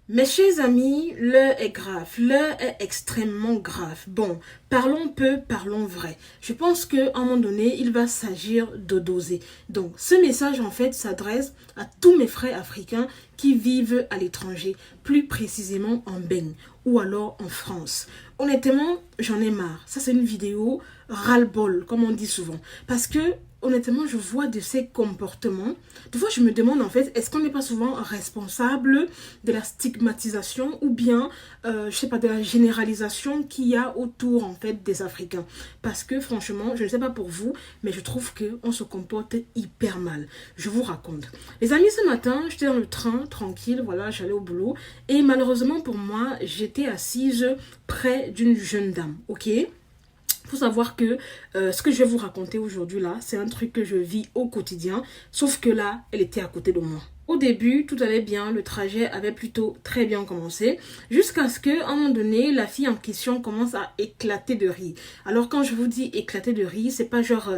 Mes chers amis, l'heure est grave, l'heure est extrêmement grave. Bon, parlons peu, parlons vrai. Je pense qu'à un moment donné, il va s'agir de doser. Donc, ce message, en fait, s'adresse à tous mes frères africains qui vivent à l'étranger, plus précisément en Bénin ou alors en France. Honnêtement, j'en ai marre. Ça, c'est une vidéo ras-le-bol, comme on dit souvent. Parce que honnêtement, je vois de ces comportements. Des fois, je me demande en fait, est-ce qu'on n'est pas souvent responsable de la stigmatisation ou bien, je sais pas, de la généralisation qu'il y a autour en fait des Africains. Parce que franchement, je ne sais pas pour vous, mais je trouve qu'on se comporte hyper mal. Je vous raconte. Les amis, ce matin, j'étais dans le train, tranquille, voilà, j'allais au boulot. Et malheureusement pour moi, j'étais assise près d'une jeune dame, ok? Il faut savoir que ce que je vais vous raconter aujourd'hui là, c'est un truc que je vis au quotidien, sauf que là, elle était à côté de moi. Au début, tout allait bien, le trajet avait plutôt très bien commencé, jusqu'à ce qu'à un moment donné, la fille en question commence à éclater de rire. Alors quand je vous dis éclater de rire, c'est pas genre,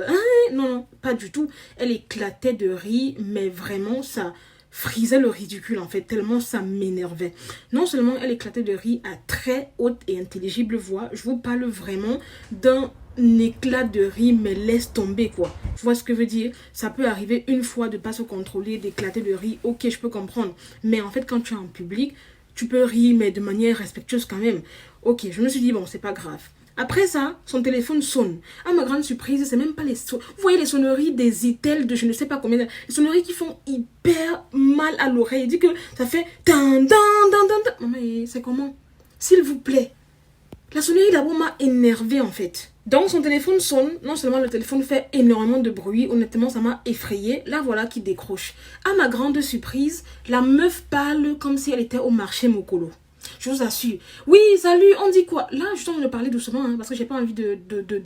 non, non, pas du tout. Elle éclatait de rire, mais vraiment ça frisait le ridicule en fait, tellement ça m'énervait. Non seulement elle éclatait de rire à très haute et intelligible voix, je vous parle vraiment d'un éclat de rire, mais laisse tomber quoi. Tu vois ce que je veux dire? Ça peut arriver une fois de pas se contrôler, d'éclater de rire, ok je peux comprendre. Mais en fait quand tu es en public, tu peux rire mais de manière respectueuse quand même. Ok, je me suis dit bon c'est pas grave. Après ça, son téléphone sonne. À ma grande surprise, c'est même pas les sons. Vous voyez les sonneries des itels de je ne sais pas combien. Les sonneries qui font hyper mal à l'oreille. Il dit que ça fait dan dan dan dan. Maman, c'est comment? S'il vous plaît. La sonnerie d'abord m'a énervée en fait. Donc son téléphone sonne, non seulement le téléphone fait énormément de bruit, honnêtement ça m'a effrayée. Là voilà qui décroche. À ma grande surprise, la meuf parle comme si elle était au marché Mokolo. Je vous assure. Oui, salut, on dit quoi? Là, je suis en train de parler doucement hein, parce que j'ai pas envie de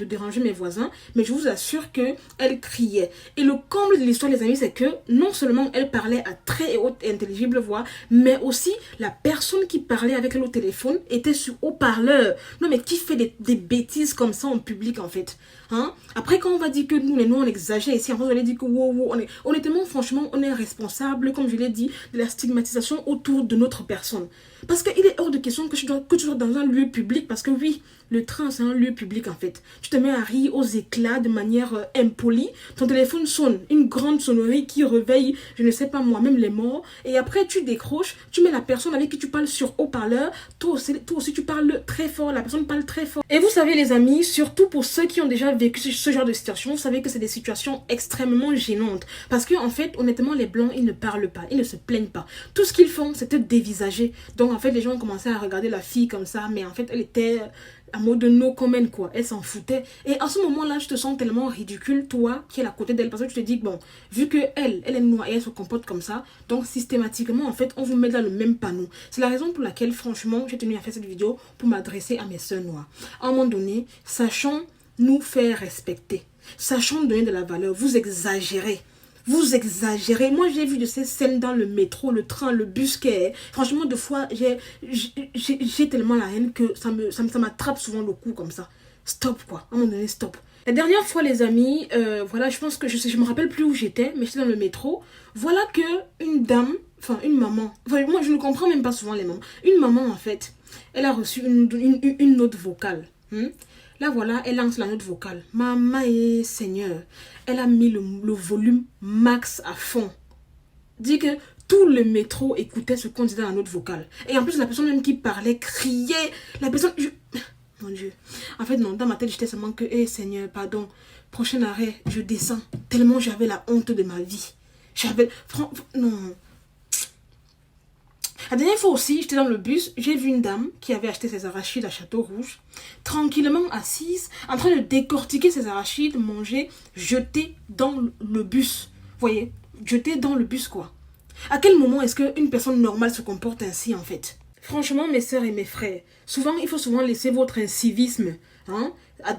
déranger mes voisins. Mais je vous assure qu'elle criait. Et le comble de l'histoire, les amis, c'est que non seulement elle parlait à très haute et intelligible voix, mais aussi la personne qui parlait avec elle au téléphone était sur haut-parleur. Non, mais qui fait des bêtises comme ça en public, en fait? Hein? Après, quand on va dire que nous, les noirs, on exagère ici, après, on va dire que wow, wow, honnêtement, franchement, on est responsable, comme je l'ai dit, de la stigmatisation autour de notre personne. Parce qu'il est hors de question que tu sois dans un lieu public, parce que oui, le train, c'est un lieu public en fait. Tu te mets à rire aux éclats de manière impolie, ton téléphone sonne, une grande sonnerie qui réveille, je ne sais pas moi, même les morts, et après tu décroches, tu mets la personne avec qui tu parles sur haut-parleur, toi aussi tu parles très fort, la personne parle très fort. Et vous savez les amis, surtout pour ceux qui ont déjà vécu ce genre de situation, vous savez que c'est des situations extrêmement gênantes. Parce que en fait, honnêtement, les blancs, ils ne parlent pas, ils ne se plaignent pas. Tout ce qu'ils font, c'est te dévisager. Donc en fait, les gens ont commencé à regarder la fille comme ça, mais en fait, elle était à mode no comment quoi, elle s'en foutait. Et à ce moment-là, je te sens tellement ridicule, toi, qui es à côté d'elle, parce que tu te dis que bon, vu que elle est noire et elle se comporte comme ça, donc systématiquement, en fait, on vous met dans le même panneau. C'est la raison pour laquelle, franchement, j'ai tenu à faire cette vidéo pour m'adresser à mes sœurs noires. À un moment donné, sachant nous faire respecter, sachant donner de la valeur, vous exagérez. Vous exagérez. Moi, j'ai vu de ces scènes dans le métro, le train, le bus. Franchement, deux fois, j'ai tellement la haine que ça m'attrape souvent le cou comme ça. Stop, quoi. À un moment donné, stop. La dernière fois, les amis, voilà, je pense que je me rappelle plus où j'étais, mais j'étais dans le métro. Voilà que une dame, enfin, une maman, enfin, moi, je ne comprends même pas souvent les mamans. Une maman, en fait, elle a reçu une note vocale. Là, voilà, elle lance la note vocale. Maman et Seigneur. Elle a mis le volume max à fond. Dit que tout le métro écoutait ce qu'on disait dans la note vocale. Et en plus, la personne même qui parlait criait. La personne... Mon Dieu. En fait, non, dans ma tête, j'étais seulement que, hé Seigneur, pardon. Prochain arrêt, je descends. Tellement j'avais la honte de ma vie. J'avais... Non. La dernière fois aussi, j'étais dans le bus, j'ai vu une dame qui avait acheté ses arachides à Château-Rouge, tranquillement assise, en train de décortiquer ses arachides, manger, jeter dans le bus. Vous voyez, jeter dans le bus quoi. À quel moment est-ce qu'une personne normale se comporte ainsi en fait? Franchement, mes sœurs et mes frères, il faut souvent laisser votre incivisme Hein?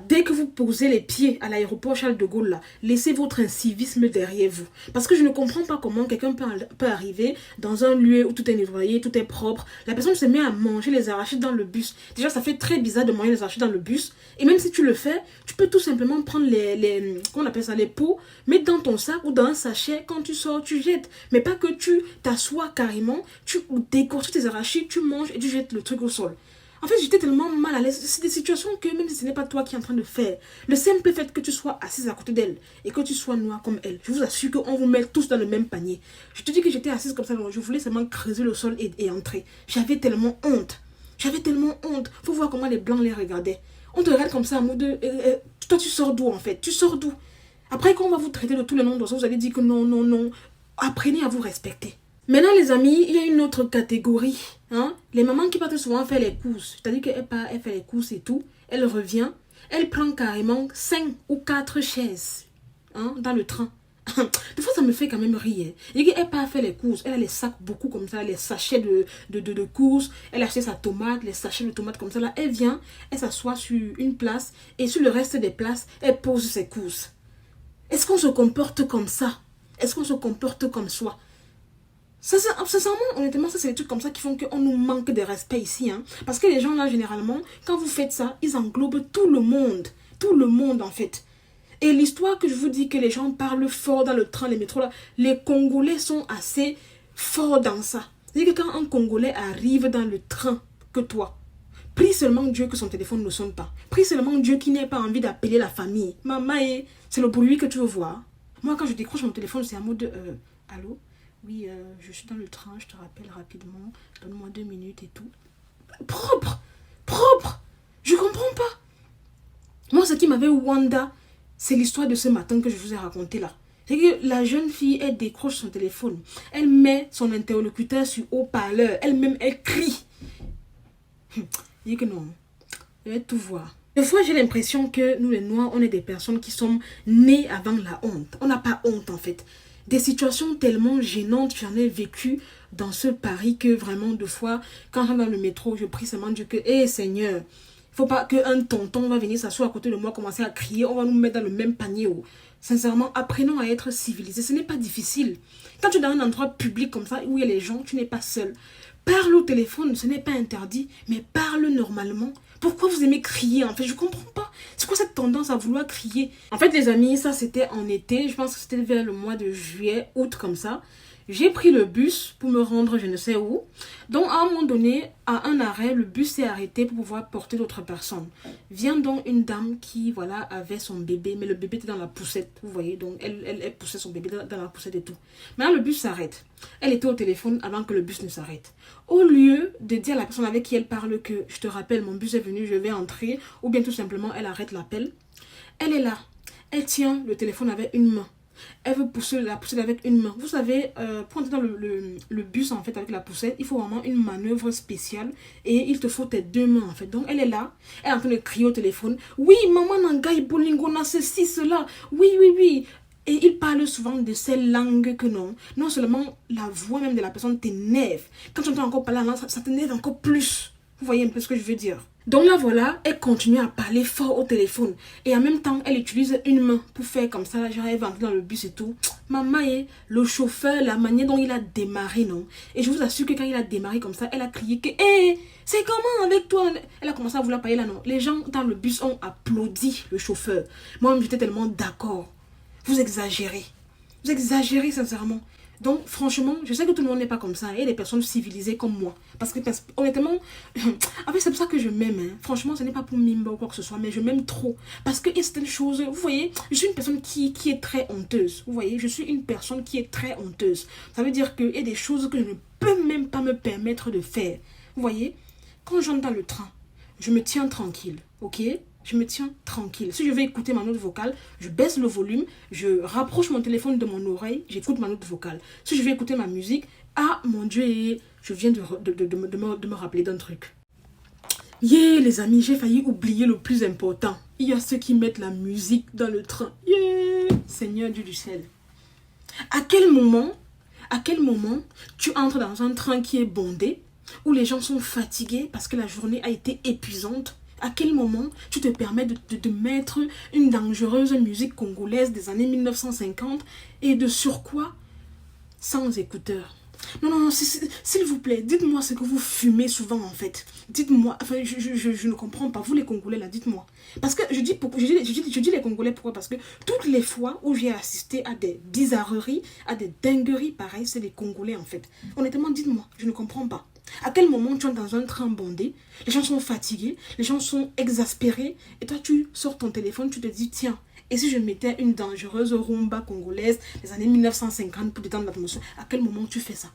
Dès que vous posez les pieds à l'aéroport Charles de Gaulle, là, laissez votre incivisme derrière vous. Parce que je ne comprends pas comment quelqu'un peut arriver dans un lieu où tout est nettoyé, tout est propre. La personne se met à manger les arachides dans le bus. Déjà, ça fait très bizarre de manger les arachides dans le bus. Et même si tu le fais, tu peux tout simplement prendre comment on appelle ça, les pots, mettre dans ton sac ou dans un sachet. Quand tu sors, tu jettes. Mais pas que tu t'assois carrément, tu décortiques tes arachides, tu manges et tu jettes le truc au sol. En fait, j'étais tellement mal à l'aise. C'est des situations que même si ce n'est pas toi qui es en train de faire, le simple fait que tu sois assise à côté d'elle et que tu sois noire comme elle, je vous assure qu'on vous met tous dans le même panier. Je te dis que j'étais assise comme ça, je voulais seulement creuser le sol et entrer. J'avais tellement honte. J'avais tellement honte. Faut voir comment les blancs les regardaient. On te regarde comme ça en mode toi tu sors d'où en fait? Tu sors d'où? Après quand on va vous traiter de tous les noms d'oiseaux, vous allez dire que non, non, non. Apprenez à vous respecter. Maintenant les amis, il y a une autre catégorie. Hein? Les mamans qui partent souvent faire les courses. C'est-à-dire qu'elle part, elle fait les courses et tout. Elle revient. Elle prend carrément 5 ou 4 chaises dans le train. Des fois, ça me fait quand même rire. Elle part faire les courses. Elle a les sacs beaucoup comme ça. Les sachets de courses. Elle a acheté sa tomate. Les sachets de tomates comme ça. Là, elle vient. Elle s'assoit sur une place. Et sur le reste des places, elle pose ses courses. Est-ce qu'on se comporte comme ça? Est-ce qu'on se comporte comme soi? Sincèrement, honnêtement, ça c'est des trucs comme ça qui font qu'on nous manque de respect ici. Hein. Parce que les gens là, généralement, quand vous faites ça, ils englobent tout le monde. Tout le monde en fait. Et l'histoire que je vous dis que les gens parlent fort dans le train, les métros là, les Congolais sont assez forts dans ça. C'est-à-dire que quand un Congolais arrive dans le train que toi, prie seulement Dieu que son téléphone ne sonne pas. Prie seulement Dieu qui n'ait pas envie d'appeler la famille. Maman, c'est le bruit que tu veux voir. Moi, quand je décroche mon téléphone, c'est un mode allô? Oui, je suis dans le train, je te rappelle rapidement. Donne-moi 2 minutes et tout. Propre! Propre! Je comprends pas. Moi, ce qui m'avait Wanda, c'est l'histoire de ce matin que je vous ai raconté là. C'est que la jeune fille, elle décroche son téléphone. Elle met son interlocuteur sur haut-parleur. Elle-même, elle crie. Dit que non. Je vais tout voir. Des fois, j'ai l'impression que nous, les Noirs, on est des personnes qui sont nées avant la honte. On n'a pas honte, en fait. Des situations tellement gênantes, j'en ai vécu dans ce Paris que vraiment, deux fois, quand je suis dans le métro, je prie seulement Dieu que, hé Seigneur, il ne faut pas qu'un tonton va venir s'asseoir à côté de moi, commencer à crier, on va nous mettre dans le même panier. Oh. Sincèrement, apprenons à être civilisés. Ce n'est pas difficile. Quand tu es dans un endroit public comme ça, où il y a les gens, tu n'es pas seul. Parle au téléphone, ce n'est pas interdit, mais parle normalement. Pourquoi vous aimez crier en fait? Je comprends pas. C'est quoi cette tendance à vouloir crier? En fait les amis, ça c'était en été. Je pense que c'était vers le mois de juillet, août comme ça. J'ai pris le bus pour me rendre je ne sais où. Donc à un moment donné, à un arrêt, le bus s'est arrêté pour pouvoir porter d'autres personnes. Vient donc une dame qui voilà avait son bébé, mais le bébé était dans la poussette, vous voyez. Donc elle poussait son bébé dans la poussette et tout. Maintenant le bus s'arrête. Elle était au téléphone avant que le bus ne s'arrête. Au lieu de dire à la personne avec qui elle parle que je te rappelle mon bus est venu, je vais entrer, ou bien tout simplement elle arrête l'appel. Elle est là. Elle tient le téléphone avec une main. Elle veut pousser la poussette avec une main. Vous savez, pour entrer dans le bus en fait avec la poussette, il faut vraiment une manœuvre spéciale et il te faut tes 2 mains en fait. Donc elle est là, elle est en train de crier au téléphone. Oui, maman nangai bolingo na ceci, cela. Oui, oui, oui. Et il parle souvent de ces langues que non seulement la voix même de la personne t'énerve. Quand tu entends encore parler en langue, ça t'énerve encore plus. Vous voyez un peu ce que je veux dire. Donc là, voilà, elle continue à parler fort au téléphone. Et en même temps, elle utilise une main pour faire comme ça. Genre, elle va entrer dans le bus et tout. Maman, le chauffeur, la manière dont il a démarré, non. Et je vous assure que quand il a démarré comme ça, elle a crié que, hé, c'est comment avec toi? Elle a commencé à vouloir parler là, non. Les gens dans le bus ont applaudi le chauffeur. Moi-même, j'étais tellement d'accord. Vous exagérez. Vous exagérez sincèrement. Donc, franchement, je sais que tout le monde n'est pas comme ça. Il y a des personnes civilisées comme moi. Parce que, honnêtement, en fait, c'est pour ça que je m'aime. Hein. Franchement, ce n'est pas pour mimber ou quoi que ce soit, mais je m'aime trop. Parce qu'il y a certaines choses, vous voyez, je suis une personne qui est très honteuse. Vous voyez, je suis une personne qui est très honteuse. Ça veut dire qu'il y a des choses que je ne peux même pas me permettre de faire. Vous voyez, quand j'entre dans le train, je me tiens tranquille, ok? Je me tiens tranquille. Si je veux écouter ma note vocale, je baisse le volume, je rapproche mon téléphone de mon oreille, j'écoute ma note vocale. Si je veux écouter ma musique, ah mon Dieu, je viens de me rappeler d'un truc. Yeah les amis, j'ai failli oublier le plus important. Il y a ceux qui mettent la musique dans le train. Yeah, Seigneur Dieu du ciel. À quel moment tu entres dans un train qui est bondé, où les gens sont fatigués parce que la journée a été épuisante? À quel moment tu te permets de mettre une dangereuse musique congolaise des années 1950 et de surcroît sans écouteurs? Non, non, non, s'il vous plaît, dites-moi ce que vous fumez souvent en fait. Dites-moi, enfin, je ne comprends pas. Vous les Congolais là, dites-moi. Parce que je dis les Congolais pourquoi? Parce que toutes les fois où j'ai assisté à des bizarreries, à des dingueries pareilles, c'est les Congolais en fait. Honnêtement, dites-moi, je ne comprends pas. À quel moment tu es dans un train bondé, les gens sont fatigués, les gens sont exaspérés, et toi tu sors ton téléphone, tu te dis tiens, et si je mettais une dangereuse rumba congolaise des années 1950 pour détendre l'atmosphère, à quel moment tu fais ça?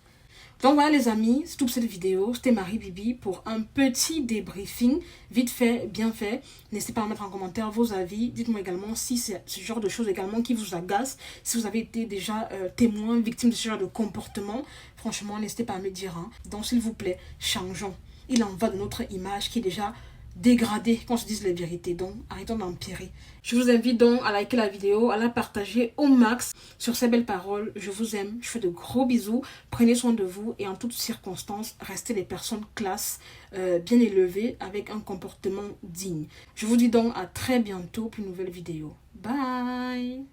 Donc voilà les amis, c'est tout pour cette vidéo. C'était Marie Bibi pour un petit débriefing, vite fait, bien fait. N'hésitez pas à mettre en commentaire vos avis. Dites-moi également si c'est ce genre de choses également qui vous agace. Si vous avez été déjà témoin, victime de ce genre de comportement, franchement, n'hésitez pas à me dire. Hein. Donc s'il vous plaît, changeons. Il en va de notre image qui est déjà dégradée, qu'on se dise les vérités. Donc arrêtons d'empirer. Je vous invite donc à liker la vidéo, à la partager au max. Sur ces belles paroles, je vous aime, je fais de gros bisous. Prenez soin de vous et en toutes circonstances, restez des personnes classe, bien élevées, avec un comportement digne. Je vous dis donc à très bientôt pour une nouvelle vidéo. Bye!